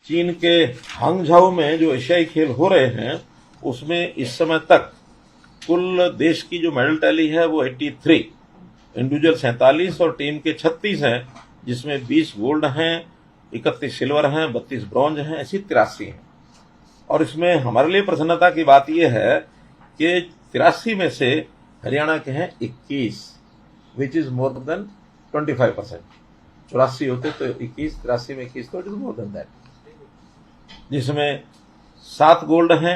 चीन के हांगझाओ में जो एशियाई खेल हो रहे हैं उसमें इस समय तक कुल देश की जो मेडल टैली है वो 83, इंडिविजुअल 47 और टीम के 36 हैं, जिसमें 20 गोल्ड हैं, 31 सिल्वर हैं, 32 ब्रॉन्ज हैं, ऐसी 83 हैं। और इसमें हमारे लिए प्रसन्नता की बात यह है कि 83 में से हरियाणा के हैं 21, विच इज मोर देन 25%। 84 होते तो 21, 83 में 21, तो it is more than that, जिसमें 7 गोल्ड हैं,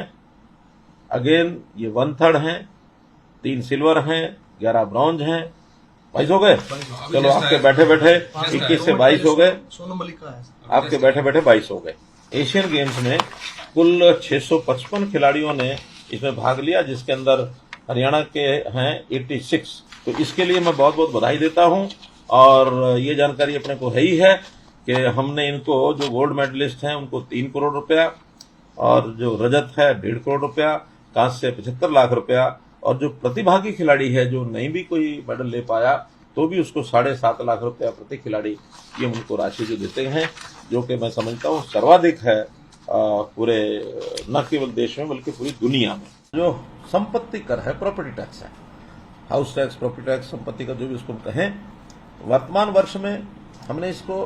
अगेन ये 1/3 हैं, 3 सिल्वर हैं, 11 ब्रॉन्ज हैं। 22 हो गए। चलो आपके बैठे बैठे 21 से 22 हो गए, आपके बैठे बैठे 22 हो गए। एशियन गेम्स में कुल 655 खिलाड़ियों ने इसमें भाग लिया, जिसके अंदर हरियाणा के हैं 86। तो इसके लिए मैं बहुत बहुत बधाई देता हूं। और ये जानकारी अपने को है ही है कि हमने इनको, जो गोल्ड मेडलिस्ट हैं उनको 3 करोड़ रुपया, और जो रजत है 1.5 करोड़ रुपया, कांस्य 75 लाख रुपया, और जो प्रतिभागी खिलाड़ी है जो नहीं भी कोई मेडल ले पाया तो भी उसको 7.5 लाख रुपया प्रति खिलाड़ी ये उनको राशि जो देते हैं, जो कि मैं समझता हूँ सर्वाधिक है पूरे न केवल देश में बल्कि पूरी दुनिया में। जो संपत्ति कर है, प्रॉपर्टी टैक्स है, हाउस टैक्स, प्रॉपर्टी टैक्स, संपत्ति का जो भी उसको कहें, वर्तमान वर्ष में हमने इसको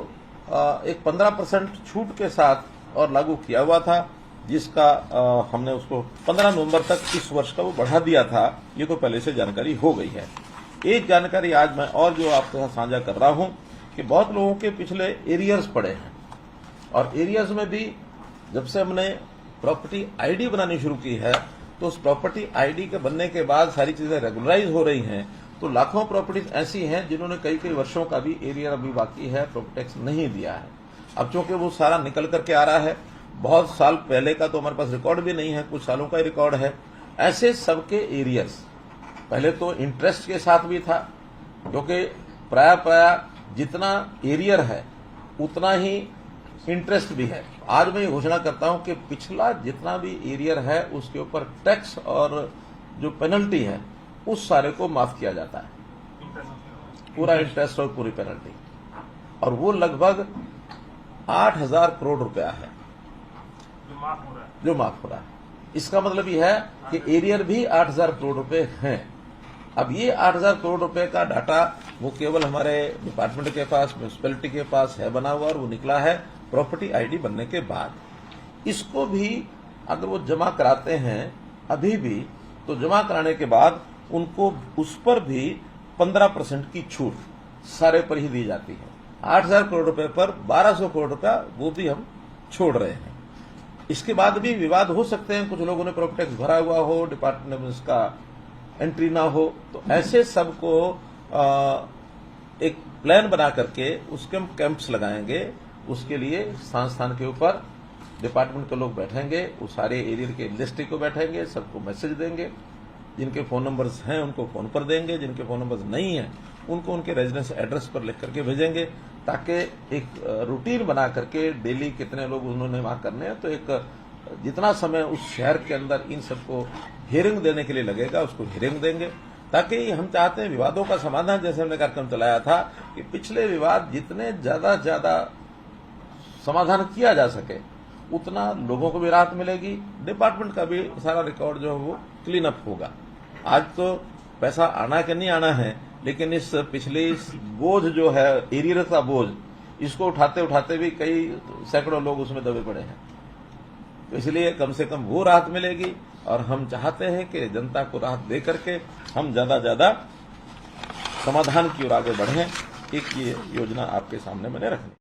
एक 15% छूट के साथ और लागू किया हुआ था, जिसका हमने उसको 15 नवंबर तक इस वर्ष का वो बढ़ा दिया था। ये तो पहले से जानकारी हो गई है। एक जानकारी आज मैं और जो आपके साथ साझा कर रहा हूं कि बहुत लोगों के पिछले एरियर्स पड़े हैं, और एरियर्स में भी जब से हमने प्रॉपर्टी आईडी बनानी शुरू की है तो उस प्रॉपर्टी आईडी के बनने के बाद सारी चीजें रेगुलराइज हो रही हैं। तो लाखों प्रॉपर्टीज ऐसी हैं जिन्होंने कई कई वर्षों का भी एरियर अभी बाकी है, प्रॉपर्टी टैक्स नहीं दिया है। अब चूंकि वो सारा निकल करके आ रहा है, बहुत साल पहले का तो हमारे पास रिकॉर्ड भी नहीं है, कुछ सालों का ही रिकॉर्ड है। ऐसे सबके एरियर्स पहले तो इंटरेस्ट के साथ भी था, क्योंकि प्राय जितना एरियर है उतना ही इंटरेस्ट भी है। आज मैं ये घोषणा करता हूं कि पिछला जितना भी एरियर है उसके ऊपर टैक्स और जो पेनल्टी है उस सारे को माफ किया जाता है, पूरा इंटरेस्ट और पूरी पेनल्टी, और वो लगभग 8,000 करोड़ रुपया है जो माफ हो रहा है। इसका मतलब यह है कि एरियर भी 8,000 करोड़ रुपए हैं। अब ये 8,000 करोड़ रुपए का डाटा वो केवल हमारे डिपार्टमेंट के पास, म्यूनिसिपैलिटी के पास है बना हुआ, और वो निकला है प्रॉपर्टी आईडी बनने के बाद। इसको भी अगर वो जमा कराते हैं अभी भी, तो जमा कराने के बाद उनको उस पर भी 15% की छूट सारे पर ही दी जाती है। 8,000 करोड़ रुपए पर 1,200 करोड़ रुपया वो भी हम छोड़ रहे हैं। इसके बाद भी विवाद हो सकते हैं, कुछ लोगों ने प्रॉपर्टी टैक्स भरा हुआ हो, डिपार्टमेंट में उसका एंट्री ना हो, तो ऐसे सबको एक प्लान बना करके उसके हम कैंप्स लगाएंगे। उसके लिए स्थान के ऊपर डिपार्टमेंट के लोग बैठेंगे, उस सारे एरिया के लिस्ट को बैठेंगे, सबको मैसेज देंगे। जिनके फोन नंबर्स हैं उनको फोन पर देंगे, जिनके फोन नंबर्स नहीं हैं उनको उनके रेजिडेंस एड्रेस पर लिख करके भेजेंगे, ताकि एक रूटीन बना करके डेली कितने लोग उन्होंने वहां करने हैं, तो एक जितना समय उस शहर के अंदर इन सबको हियरिंग देने के लिए लगेगा उसको हियरिंग देंगे, ताकि हम चाहते हैं विवादों का समाधान, जैसे हमने कार्यक्रम चलाया था कि पिछले विवाद जितने ज्यादा समाधान किया जा सके उतना लोगों को भी राहत मिलेगी, डिपार्टमेंट का भी सारा रिकॉर्ड जो है वो क्लीन अप होगा। आज तो पैसा आना कि नहीं आना है, लेकिन इस पिछले बोझ जो है एरियर का बोझ, इसको उठाते उठाते भी कई सैकड़ों लोग उसमें दबे पड़े हैं। तो इसलिए कम से कम वो राहत मिलेगी, और हम चाहते हैं कि जनता को राहत दे करके हम ज्यादा समाधान की ओर आगे बढ़ें। एक ये योजना आपके सामने मैंने रखी।